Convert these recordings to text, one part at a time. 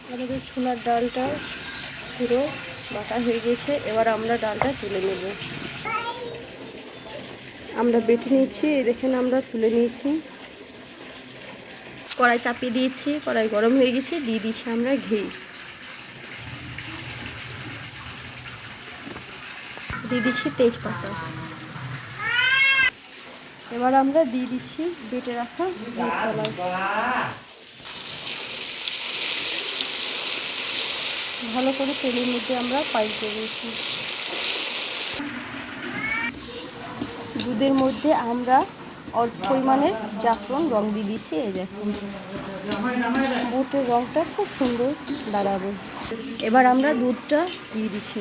আমাদের ছোলার ডালটা পুরো বাটা হয়ে গেছে। এবার আমরা ডালটা তুলে নেব। আমরা বেটে নিয়েছি, এই দেখেন আমরা তুলে নিয়েছি। কড়াই চাপিয়ে দিয়েছি, কড়াই গরম হয়ে গেছে, দিয়ে দিচ্ছি আমরা ঘি, দিয়ে দিচ্ছি তেজপাতা। এবার আমরা দিয়ে দিচ্ছি বেটে রাখা মশলা। ভালো করে তেলের মধ্যে আমরা পাল্টে দিয়েছি। দুধের মধ্যে আমরা অল্প পরিমাণে জাফরান রং দিয়ে দিচ্ছি। এই দেখুন বুটের রংটা খুব সুন্দর দাঁড়াবে। এবার আমরা দুধটা দিয়ে দিচ্ছি,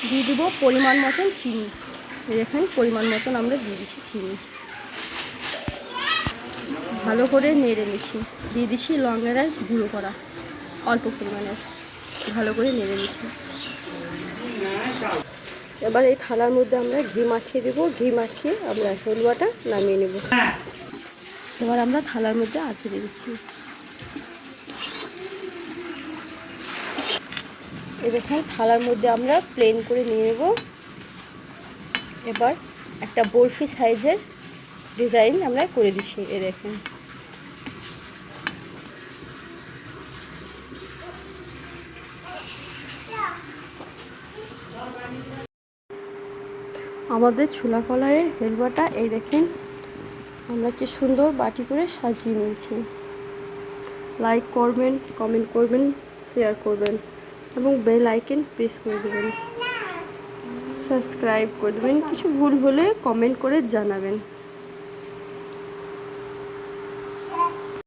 দিয়ে দেবো পরিমাণ মতন চিনি। দেখেন পরিমাণ মতন আমরা দিয়ে দিচ্ছি চিনি। ভালো করে নেড়ে নিচ্ছি, দিয়ে দিচ্ছি লঙ্কার গুঁড়ো করা অল্প পরিমাণে, ভালো করে নেড়ে নিচ্ছি। এবার এই থালার মধ্যে আমরা ঘি মাখিয়ে দেবো, ঘি মাখিয়ে আমরা হালুয়াটা নামিয়ে নেব। এবার আমরা থালার মধ্যে আঁচড়ে দিচ্ছি। এই দেখেন থালার মধ্যে আমরা প্লেন করে নিয়ে নেব। এবার একটা বরফি সাইজের ডিজাইন আমরা করে দিচ্ছি। এই দেখেন আমাদের ছোলা কলাইয়ের হালুয়াটা এই দেখেন আমরা কি সুন্দর বাটি করে সাজিয়ে নিয়েছি। লাইক করবেন, কমেন্ট করবেন, শেয়ার করবেন এবং বেল আইকন প্রেস করে দেবেন, সাবস্ক্রাইব করে দেবেন। কিছু ভুল হলে কমেন্ট করে জানাবেন।